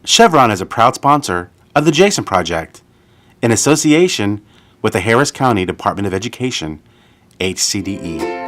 Chevron is a proud sponsor of the Jason Project in association with the Harris County Department of Education, HCDE.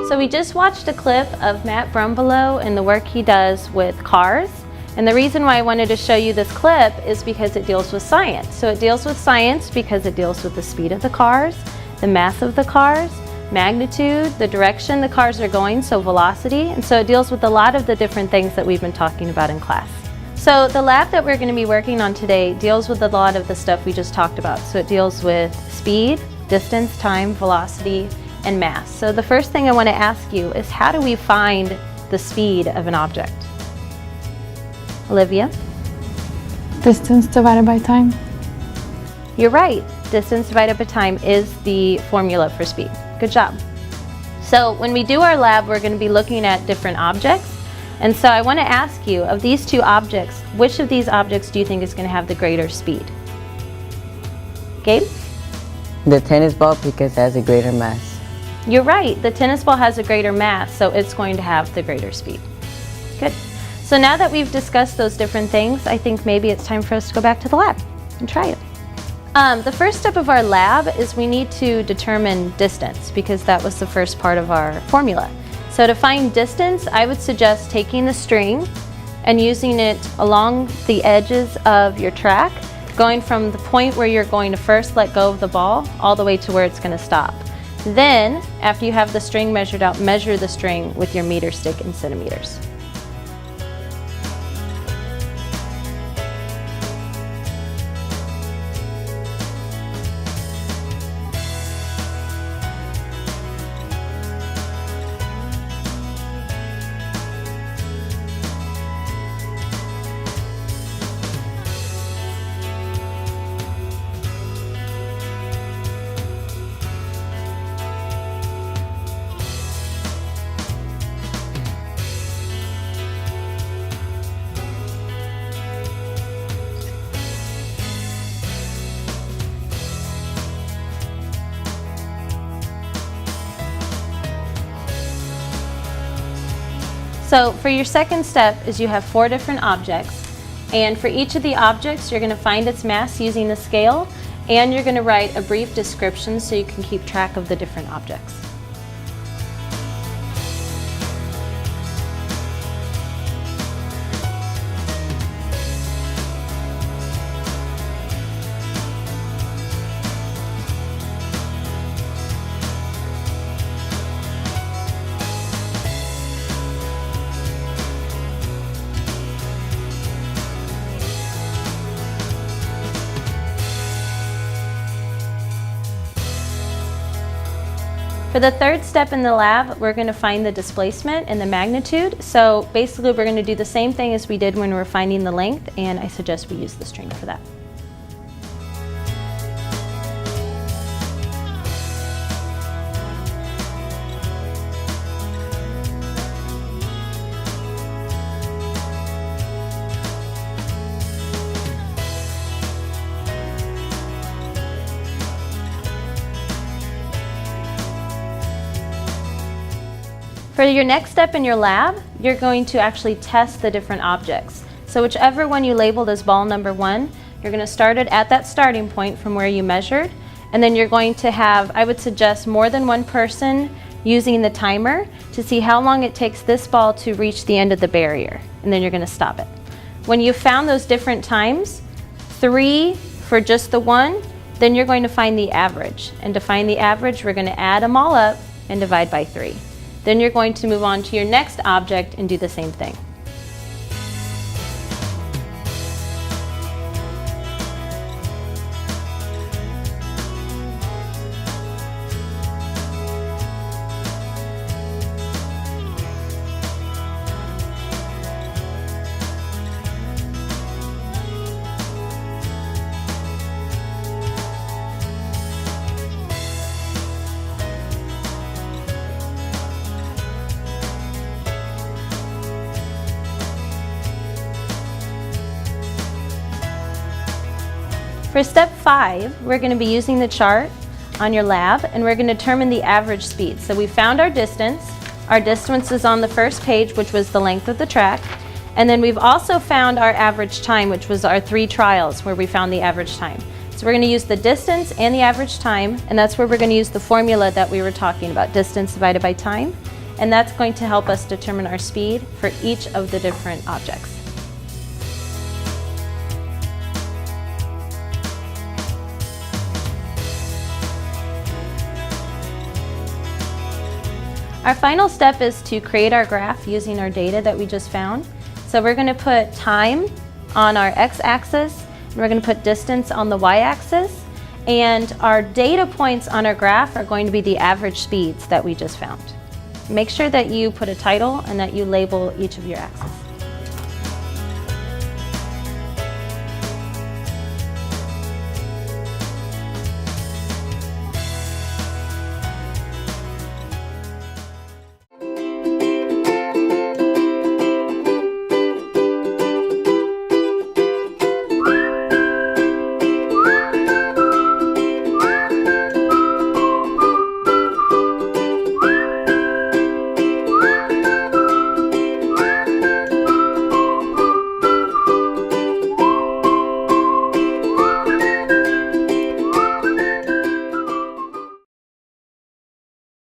So we just watched a clip of Matt Brumbelow and the work he does with cars. And the reason why I wanted to show you this clip is because it deals with science. So it deals with science because it deals with the speed of the cars, the mass of the cars, magnitude, the direction the cars are going, so velocity. And so it deals with a lot of the different things that we've been talking about in class. So the lab that we're going to be working on today deals with a lot of the stuff we just talked about. So it deals with speed, distance, time, velocity, and mass. So the first thing I want to ask you is, how do we find the speed of an object? Olivia? Distance divided by time. You're right. Distance divided by time is the formula for speed. Good job. So when we do our lab, we're going to be looking at different objects. And so I want to ask you, of these two objects, which of these objects do you think is going to have the greater speed? Gabe? The tennis ball, because it has a greater mass. You're right. The tennis ball has a greater mass, so it's going to have the greater speed. Good. So now that we've discussed those different things, I think maybe it's time for us to go back to the lab and try it. The first step of our lab is we need to determine distance, because that was the first part of our formula. So to find distance, I would suggest taking the string and using it along the edges of your track, going from the point where you're going to first let go of the ball all the way to where it's going to stop. Then, after you have the string measured out, measure the string with your meter stick in centimeters. So for your second step is you have 4 different objects, and for each of the objects you're going to find its mass using the scale, and you're going to write a brief description so you can keep track of the different objects. For the third step in the lab, we're going to find the displacement and the magnitude. So basically we're going to do the same thing as we did when we were finding the length, and I suggest we use the string for that. For your next step in your lab, you're going to actually test the different objects. So whichever one you labeled as ball number 1, you're going to start it at that starting point from where you measured, and then you're going to have, I would suggest, more than one person using the timer to see how long it takes this ball to reach the end of the barrier, and then you're going to stop it. When you've found those different times, 3 for just the one, then you're going to find the average. And to find the average, we're going to add them all up and divide by 3. Then you're going to move on to your next object and do the same thing. For step 5, we're going to be using the chart on your lab, and we're going to determine the average speed. So we found our distance. Our distance is on the first page, which was the length of the track. And then we've also found our average time, which was our 3 trials where we found the average time. So we're going to use the distance and the average time, and that's where we're going to use the formula that we were talking about, distance divided by time. And that's going to help us determine our speed for each of the different objects. Our final step is to create our graph using our data that we just found. So we're going to put time on our x-axis, and we're going to put distance on the y-axis, and our data points on our graph are going to be the average speeds that we just found. Make sure that you put a title and that you label each of your axes.